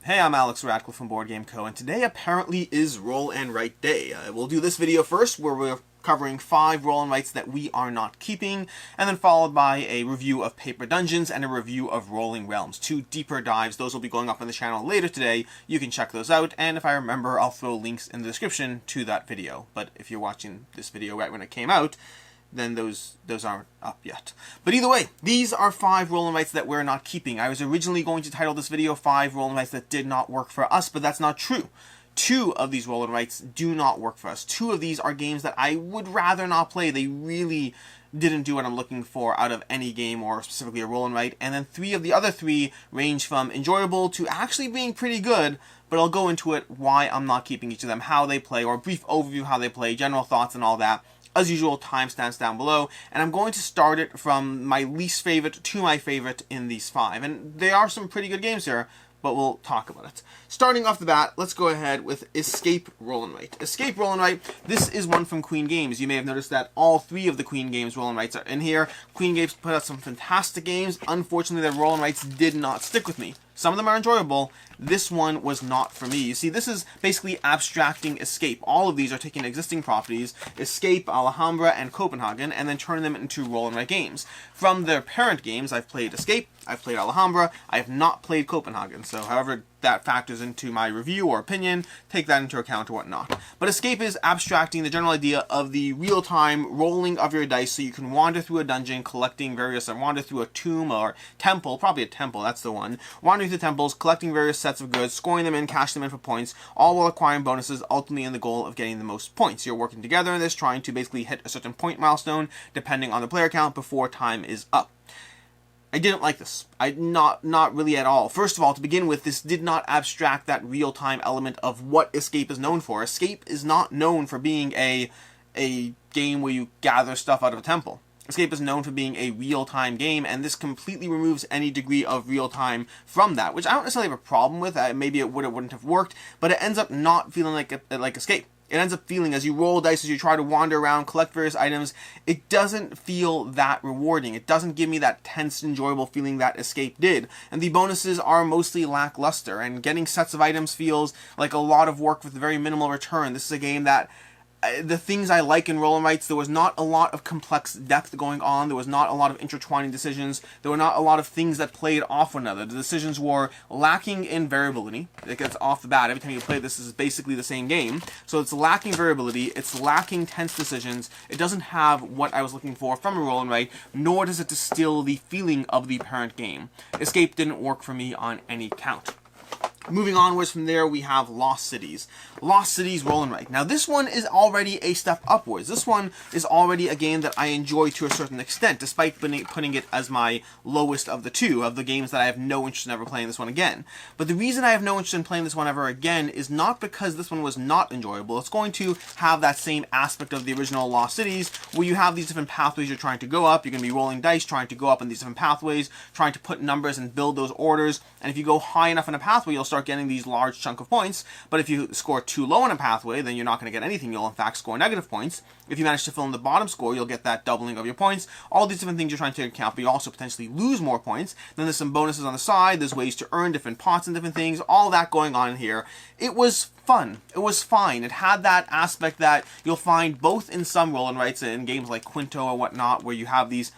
Hey, I'm Alex Radcliffe from Board Game Co. and today apparently is Roll and Write Day. We'll do this video first where we're covering 5 roll and writes that we are not keeping, and then followed by a review of Paper Dungeons and a review of Rolling Realms. 2 deeper dives. Those will be going up on the channel later today. You can check those out, and if I remember, I'll throw links in the description to that video. But if you're watching this video right when it came out, then those aren't up yet. But either way, these are 5 roll and writes that we're not keeping. I was originally going to title this video 5 roll and writes that did not work for us, but that's not true. 2 of these roll and writes do not work for us. 2 of these are games that I would rather not play. They really didn't do what I'm looking for out of any game, or specifically a roll and write. And then 3 of the other 3 range from enjoyable to actually being pretty good, but I'll go into it why I'm not keeping each of them, how they play, or a brief overview how they play, general thoughts and all that. As usual, timestamps down below, and I'm going to start it from my least favorite to my favorite in these 5. And there are some pretty good games here, but we'll talk about it. Starting off the bat, let's go ahead with Escape Roll and Write. Escape Roll and Write, this is one from Queen Games. You may have noticed that all 3 of the Queen Games roll and writes are in here. Queen Games put out some fantastic games. Unfortunately, their roll and writes did not stick with me. Some of them are enjoyable. This one was not for me. You see, this is basically abstracting Escape. All of these are taking existing properties, Escape, Alhambra, and Copenhagen, and then turning them into roll and write games. From their parent games, I've played Escape, I've played Alhambra, I have not played Copenhagen. So however that factors into my review or opinion, take that into account or whatnot. But Escape is abstracting the general idea of the real-time rolling of your dice so you can wander through a dungeon collecting various, or wander through a tomb or temple, probably a temple, that's the one. Wandering through temples, collecting various sets of goods, scoring them in, cashing them in for points, all while acquiring bonuses, ultimately in the goal of getting the most points. You're working together in this, trying to basically hit a certain point milestone, depending on the player count, before time is up. I didn't like this. Not really at all. First of all, to begin with, this did not abstract that real-time element of what Escape is known for. Escape is not known for being a game where you gather stuff out of a temple. Escape is known for being a real-time game, and this completely removes any degree of real-time from that, which I don't necessarily have a problem with. Maybe it would or wouldn't have worked, but it ends up not feeling like Escape. It ends up feeling, as you roll dice, as you try to wander around, collect various items, it doesn't feel that rewarding. It doesn't give me that tense, enjoyable feeling that Escape did. And the bonuses are mostly lackluster, and getting sets of items feels like a lot of work with very minimal return. This is a game that the things I like in roll and writes, there was not a lot of complex depth going on, there was not a lot of intertwining decisions, there were not a lot of things that played off one another. The decisions were lacking in variability. It gets off the bat. Every time you play this is basically the same game. So it's lacking variability, it's lacking tense decisions, it doesn't have what I was looking for from a roll and write, nor does it distill the feeling of the parent game. Escape didn't work for me on any count. Moving onwards from there, we have Lost Cities. Lost Cities Roll and Write. Now this one is already a step upwards. This one is already a game that I enjoy to a certain extent, despite putting it as my lowest of the 2, of the games that I have no interest in ever playing this one again. But the reason I have no interest in playing this one ever again is not because this one was not enjoyable. It's going to have that same aspect of the original Lost Cities, where you have these different pathways you're trying to go up. You're going to be rolling dice, trying to go up in these different pathways, trying to put numbers and build those orders, and if you go high enough in a pathway, you'll start getting these large chunk of points. But if you score too low in a pathway, then you're not going to get anything. You'll in fact score negative points. If you manage to fill in the bottom score, you'll get that doubling of your points. All these different things you're trying to take account, but you also potentially lose more points. Then there's some bonuses on the side, there's ways to earn different pots and different things, all that going on in here. It was fun. It was fine. It had that aspect that you'll find both in some roll and writes in games like Quinto or whatnot, where you have these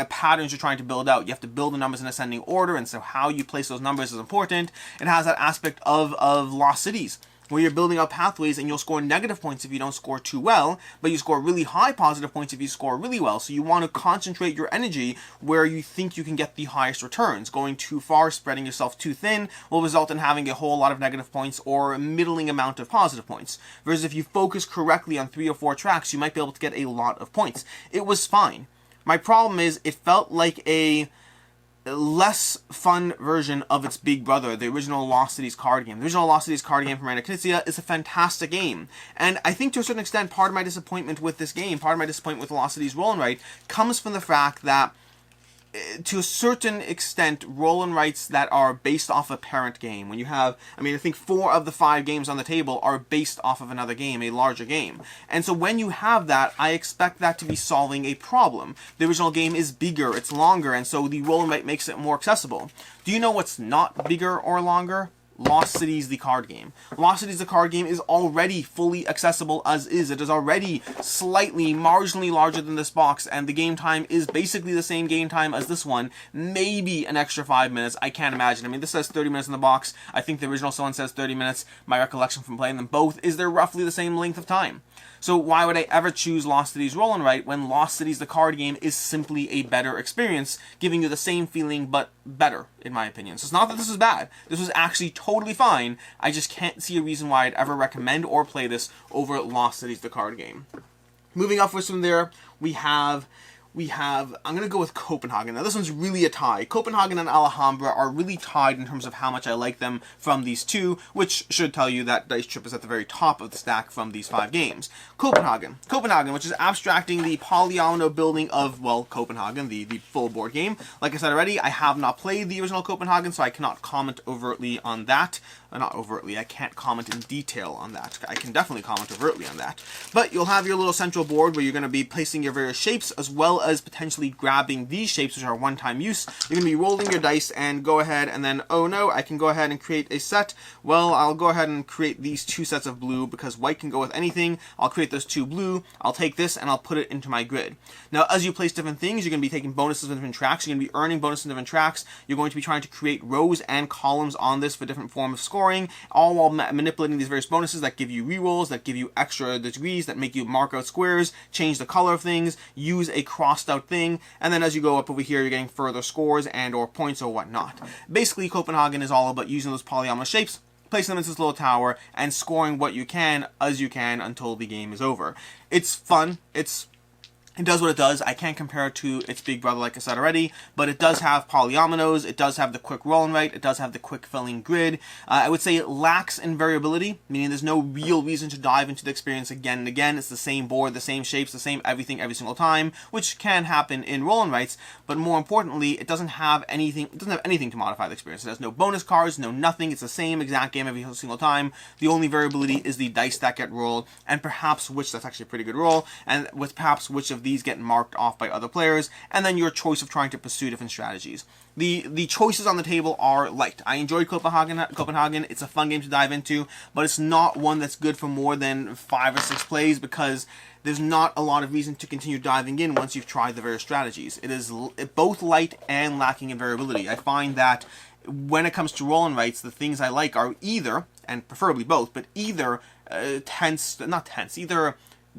patterns you're trying to build out. You have to build the numbers in ascending order, and so how you place those numbers is important. It has that aspect of Lost Cities, where you're building out pathways and you'll score negative points if you don't score too well, but you score really high positive points if you score really well. So you want to concentrate your energy where you think you can get the highest returns. Going too far, spreading yourself too thin, will result in having a whole lot of negative points or a middling amount of positive points. Whereas if you focus correctly on 3 or 4 tracks, you might be able to get a lot of points. It was fine. My problem is it felt like a less fun version of its big brother, the original Lost Cities card game. The original Lost Cities card game from Randa Knizia is a fantastic game. And I think to a certain extent, part of my disappointment with this game, part of my disappointment with Lost Cities Roll and Write, comes from the fact that to a certain extent, roll and writes that are based off a parent game. When you have, I think 4 of the 5 games on the table are based off of another game, a larger game. And so when you have that, I expect that to be solving a problem. The original game is bigger, it's longer, and so the roll and write makes it more accessible. Do you know what's not bigger or longer? Lost Cities, the card game. Lost Cities, the card game is already fully accessible as is. It is already slightly, marginally larger than this box, and the game time is basically the same game time as this one. Maybe an extra 5 minutes. I can't imagine. I mean, this says 30 minutes in the box. I think the original one says 30 minutes. My recollection from playing them both is they're roughly the same length of time. So why would I ever choose Lost Cities Roll and Write when Lost Cities, the card game, is simply a better experience, giving you the same feeling but better, in my opinion. So it's not that this is bad. This was actually totally fine. I just can't see a reason why I'd ever recommend or play this over Lost Cities, the card game. Moving upwards from there, we have, I'm going to go with Copenhagen. Now, this one's really a tie. Copenhagen and Alhambra are really tied in terms of how much I like them from these two, which should tell you that Dice Trip is at the very top of the stack from these 5 games. Copenhagen, which is abstracting the polyomino building of, well, Copenhagen, the full board game. Like I said already, I have not played the original Copenhagen, so I cannot comment overtly on that. Not overtly, I can't comment in detail on that. I can definitely comment overtly on that. But you'll have your little central board where you're going to be placing your various shapes, as well as potentially grabbing these shapes, which are one-time use. You're going to be rolling your dice and go ahead and then, oh no, I can go ahead and create a set. Well, I'll go ahead and create these 2 sets of blue because white can go with anything. I'll create those 2 blue. I'll take this and I'll put it into my grid. Now, as you place different things, you're going to be taking bonuses on different tracks. You're going to be earning bonuses on different tracks. You're going to be trying to create rows and columns on this for different forms of scoring, all while manipulating these various bonuses that give you rerolls, that give you extra degrees, that make you mark out squares, change the color of things, use a crossed out thing, and then as you go up over here, you're getting further scores and or points or whatnot. Basically, Copenhagen is all about using those polyomino shapes, placing them into this little tower, and scoring what you can as you can until the game is over. It's fun. It does what it does. I can't compare it to its big brother, like I said already, but it does have polyominoes, it does have the quick roll and write, it does have the quick filling grid. I would say it lacks in variability, meaning there's no real reason to dive into the experience again and again. It's the same board, the same shapes, the same everything every single time, which can happen in roll and writes, but more importantly, it doesn't have anything to modify the experience. It has no bonus cards, no nothing. It's the same exact game every single time. The only variability is the dice that get rolled, and perhaps which, that's actually a pretty good roll, and with perhaps which of these get marked off by other players, and then your choice of trying to pursue different strategies. The choices on the table are light. I enjoyed Copenhagen. It's a fun game to dive into, but it's not one that's good for more than 5 or 6 plays because there's not a lot of reason to continue diving in once you've tried the various strategies. It is both light and lacking in variability. I find that when it comes to roll and writes, the things I like are either, and preferably both, but either either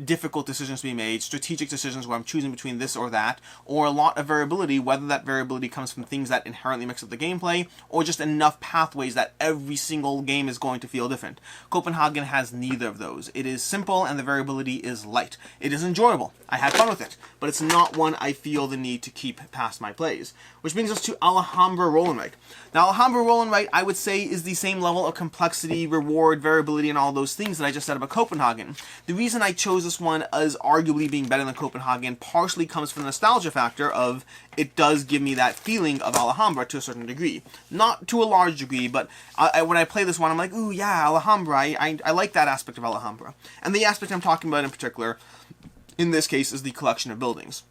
difficult decisions to be made, strategic decisions where I'm choosing between this or that, or a lot of variability, whether that variability comes from things that inherently mix up the gameplay, or just enough pathways that every single game is going to feel different. Copenhagen has neither of those. It is simple and the variability is light. It is enjoyable. I had fun with it, but it's not one I feel the need to keep past my plays. Which brings us to Alhambra Roll and Write. Now, Alhambra Roll and Write, I would say, is the same level of complexity, reward, variability, and all those things that I just said about Copenhagen. The reason I chose this one as arguably being better than Copenhagen partially comes from the nostalgia factor of it does give me that feeling of Alhambra to a certain degree. Not to a large degree, but when I play this one, I'm like, ooh, yeah, Alhambra, I like that aspect of Alhambra. And the aspect I'm talking about in particular, in this case, is the collection of buildings.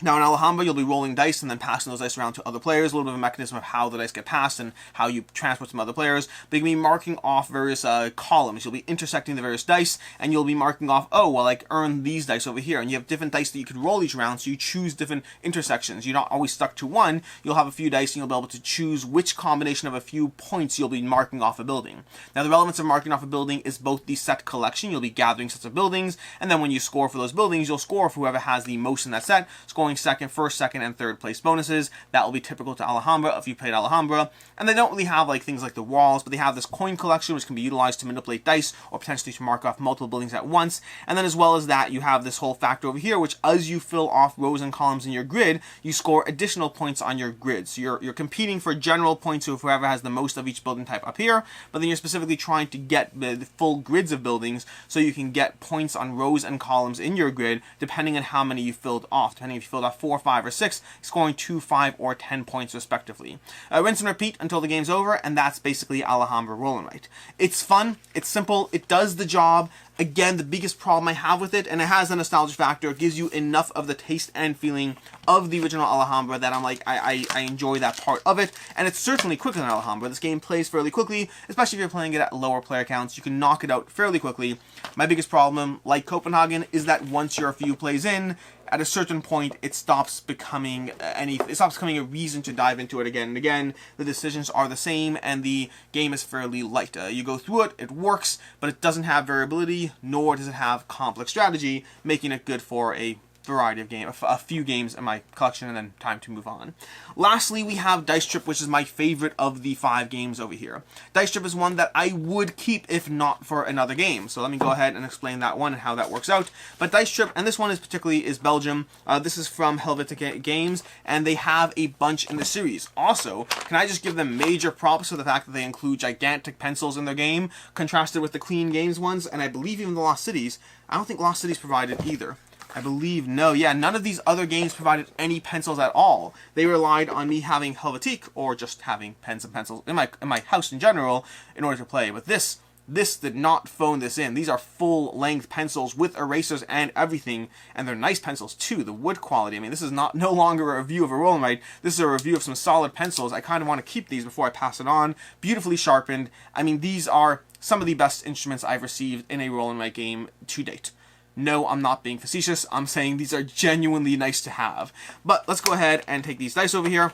Now, in Alhambra, you'll be rolling dice and then passing those dice around to other players. A little bit of a mechanism of how the dice get passed and how you transport some other players. But you'll be marking off various columns. You'll be intersecting the various dice, and you'll be marking off, oh, well, like, earn these dice over here. And you have different dice that you could roll each round, so you choose different intersections. You're not always stuck to one. You'll have a few dice, and you'll be able to choose which combination of a few points you'll be marking off a building. Now, the relevance of marking off a building is both the set collection. You'll be gathering sets of buildings, and then when you score for those buildings, you'll score for whoever has the most in that set, scoring first, second, and third place bonuses. That will be typical to Alhambra if you played Alhambra. And they don't really have like things like the walls, but they have this coin collection which can be utilized to manipulate dice or potentially to mark off multiple buildings at once. And then as well as that, you have this whole factor over here, which as you fill off rows and columns in your grid, you score additional points on your grid. So you're competing for general points of whoever has the most of each building type up here, but then you're specifically trying to get the full grids of buildings so you can get points on rows and columns in your grid depending on how many you filled off. Depending if you filled off 4, 5, or 6, scoring 2, 5, or 10 points respectively. Rinse and repeat until the game's over, and that's basically Alhambra Roll and Write. It's fun, it's simple, it does the job. Again, the biggest problem I have with it, and it has a nostalgia factor, it gives you enough of the taste and feeling of the original Alhambra that I'm like, I enjoy that part of it, and it's certainly quicker than Alhambra. This game plays fairly quickly, especially if you're playing it at lower player counts. You can knock it out fairly quickly. My biggest problem, like Copenhagen, is that once you're a few plays in, at a certain point, it stops becoming a reason to dive into it again and again. The decisions are the same, and the game is fairly light. You go through it, it works, but it doesn't have variability, nor does it have complex strategy, making it good for a variety of games, a few games in my collection, and then time to move on. Lastly, we have Dice Trip, which is my favorite of the 5 games over here. Dice Trip is one that I would keep if not for another game. So let me go ahead and explain that one and how that works out. But Dice Trip, and this one is Belgium. This is from Helvetica Games, and they have a bunch in the series. Also, can I just give them major props for the fact that they include gigantic pencils in their game, contrasted with the Clean Games ones, and I believe even the Lost Cities. I don't think Lost Cities provided either. I believe, no, yeah, none of these other games provided any pencils at all. They relied on me having Helvetique, or just having pens and pencils in my house in general, in order to play. But this did not phone this in. These are full-length pencils with erasers and everything, and they're nice pencils too. The wood quality, I mean, this is no longer a review of a roll and write. This is a review of some solid pencils. I kind of want to keep these before I pass it on. Beautifully sharpened. I mean, these are some of the best instruments I've received in a roll and write game to date. No, I'm not being facetious. I'm saying these are genuinely nice to have. But let's go ahead and take these dice over here.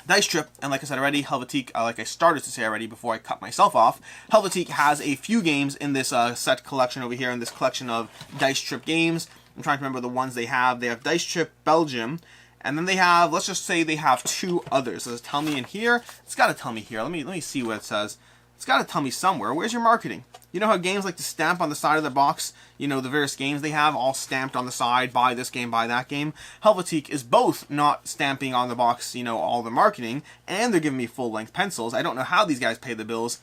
Dice Trip, and like I said already, Helvetique, like I started to say already before I cut myself off, Helvetique has a few games in this set collection over here, in this collection of Dice Trip games. I'm trying to remember the ones they have. They have Dice Trip Belgium, and then they have, let's just say they have 2 others. Does it tell me in here? It's got to tell me here. Let me see what it says. It's got to tell me somewhere. Where's your marketing? You know how games like to stamp on the side of the box? You know, the various games they have all stamped on the side, buy this game, buy that game. Helvetique is both not stamping on the box, you know, all the marketing, and they're giving me full-length pencils. I don't know how these guys pay the bills.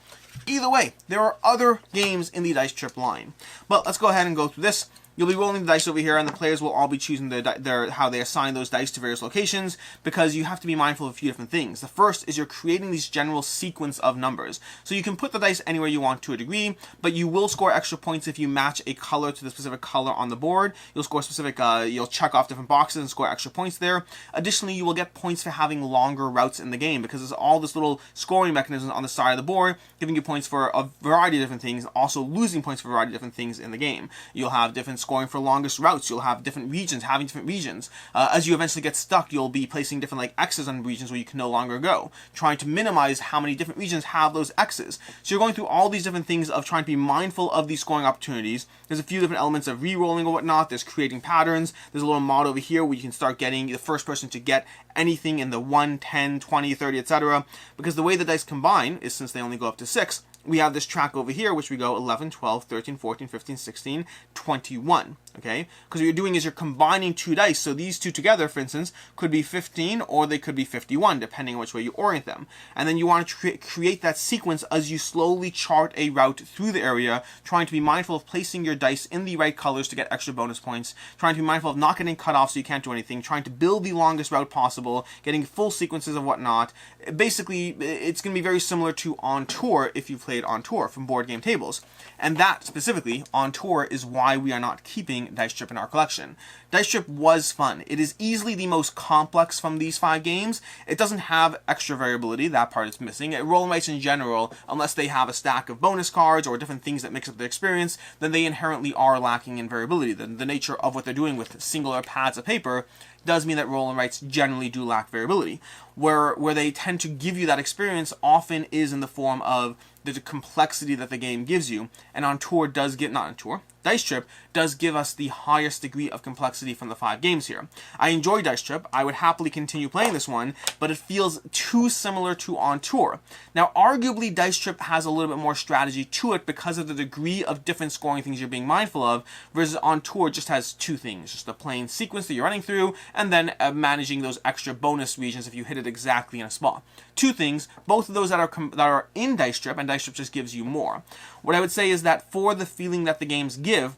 Either way, there are other games in the Dice Trip line. But let's go ahead and go through this. You'll be rolling the dice over here, and the players will all be choosing how they assign those dice to various locations, because you have to be mindful of a few different things. The first is you're creating these general sequence of numbers. So you can put the dice anywhere you want to a degree, but you will score extra points if you match a color to the specific color on the board. You'll score specific, you'll check off different boxes and score extra points there. Additionally, you will get points for having longer routes in the game, because there's all this little scoring mechanisms on the side of the board, giving you points for a variety of different things, also losing points for a variety of different things in the game. You'll have different scoring for longest routes. You'll have different regions having different regions. As you eventually get stuck, you'll be placing different like X's on regions where you can no longer go, trying to minimize how many different regions have those X's. So you're going through all these different things of trying to be mindful of these scoring opportunities. There's a few different elements of re-rolling or whatnot. There's creating patterns. There's a little mod over here where you can start getting the first person to get anything in the 1, 10, 20, 30, etc. Because the way the dice combine is, since they only go up to 6, we have this track over here, which we go 11, 12, 13, 14, 15, 16, 21, okay? Because what you're doing is you're combining 2 dice, so these 2 together, for instance, could be 15 or they could be 51, depending on which way you orient them. And then you want to create that sequence as you slowly chart a route through the area, trying to be mindful of placing your dice in the right colors to get extra bonus points, trying to be mindful of not getting cut off so you can't do anything, trying to build the longest route possible, getting full sequences of whatnot. Basically, it's going to be very similar to On Tour if you've played On Tour from board game tables. And that, specifically, On Tour, is why we are not keeping Dice Trip in our collection. Dice Trip was fun. It is easily the most complex from these 5 games. It doesn't have extra variability. That part is missing. Roll and Writes in general, unless they have a stack of bonus cards or different things that mix up the experience, then they inherently are lacking in variability. The nature of what they're doing with singular pads of paper does mean that roll and writes generally do lack variability. Where they tend to give you that experience often is in the form of the complexity that the game gives you. And On Tour does get, not On Tour, Dice Trip does give us the highest degree of complexity from the 5 games here. I enjoy Dice Trip. I would happily continue playing this one, but it feels too similar to On Tour. Now, arguably, Dice Trip has a little bit more strategy to it because of the degree of different scoring things you're being mindful of, versus On Tour just has 2 things, just a plain sequence that you're running through, and then managing those extra bonus regions if you hit it exactly in a spot. 2 things, both of those that are in Dice Trip, and Dice Trip just gives you more. What I would say is that for the feeling that the games give,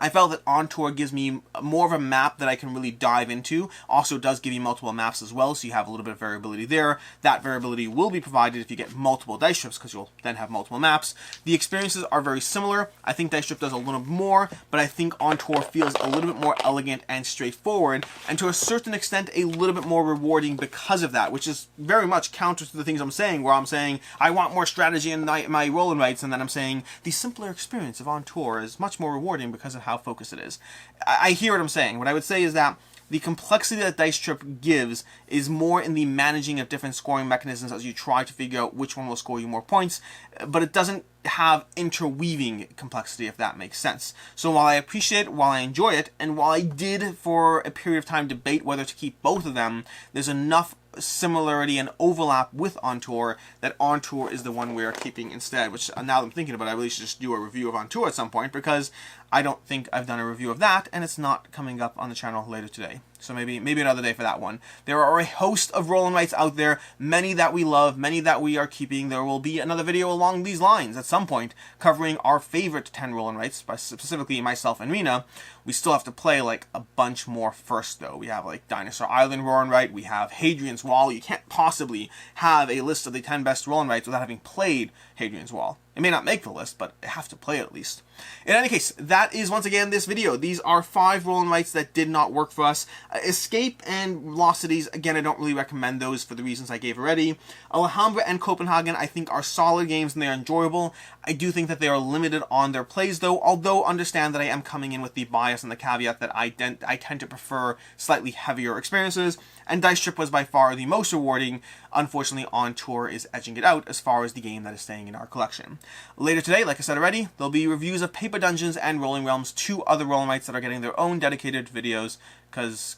I felt that On Tour gives me more of a map that I can really dive into. Also, it does give you multiple maps as well, so you have a little bit of variability there. That variability will be provided if you get multiple dice strips, because you'll then have multiple maps. The experiences are very similar. I think Dice Strip does a little more, but I think On Tour feels a little bit more elegant and straightforward, and to a certain extent a little bit more rewarding because of that, which is very much counter to the things I'm saying, where I'm saying I want more strategy in my roll and writes, and then I'm saying the simpler experience of On Tour is much more rewarding because of how focused it is. I hear what I'm saying. What I would say is that the complexity that Dice Trip gives is more in the managing of different scoring mechanisms as you try to figure out which one will score you more points, but it doesn't have interweaving complexity, if that makes sense. So while I appreciate it, while I enjoy it, and while I did for a period of time debate whether to keep both of them, there's enough similarity and overlap with On Tour that On Tour is the one we're keeping instead, which now that I'm thinking about it, I really should just do a review of On Tour at some point, because I don't think I've done a review of that, and it's not coming up on the channel later today. So maybe another day for that one. There are a host of roll and writes out there, many that we love, many that we are keeping. There will be another video along these lines at some point covering our favorite 10 roll and writes, specifically myself and Rena. We still have to play like a bunch more first though. We have like Dinosaur Island roll and write, we have Hadrian's Wall. You can't possibly have a list of the 10 best roll and writes without having played Hadrian's Wall. It may not make the list, but I have to play it at least. In any case, that is once again this video. These are 5 roll and writes that did not work for us. Escape and Velocities, again, I don't really recommend those for the reasons I gave already. Alhambra and Copenhagen, I think, are solid games and they're enjoyable. I do think that they are limited on their plays, though, although understand that I am coming in with the bias and the caveat that I tend to prefer slightly heavier experiences, and Dice Trip was by far the most rewarding. Unfortunately, On Tour is edging it out as far as the game that is staying in our collection. Later today, like I said already, there'll be reviews of Paper Dungeons and Rolling Realms, 2 other roll and writes that are getting their own dedicated videos, because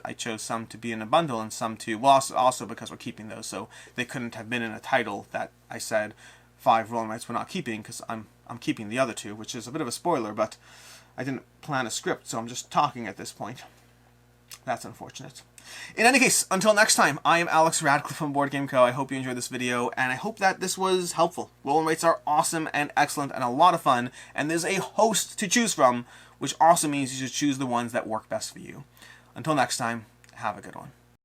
I chose some to be in a bundle and some to, well, also because we're keeping those, so they couldn't have been in a title that I said 5 roll and writes we're not keeping, because I'm keeping the other 2, which is a bit of a spoiler, but I didn't plan a script, so I'm just talking at this point. That's unfortunate. In any case, until next time, I am Alex Radcliffe from Board Game Co. I hope you enjoyed this video, and I hope that this was helpful. Roll and writes are awesome and excellent and a lot of fun, and there's a host to choose from, which also means you should choose the ones that work best for you. Until next time, have a good one.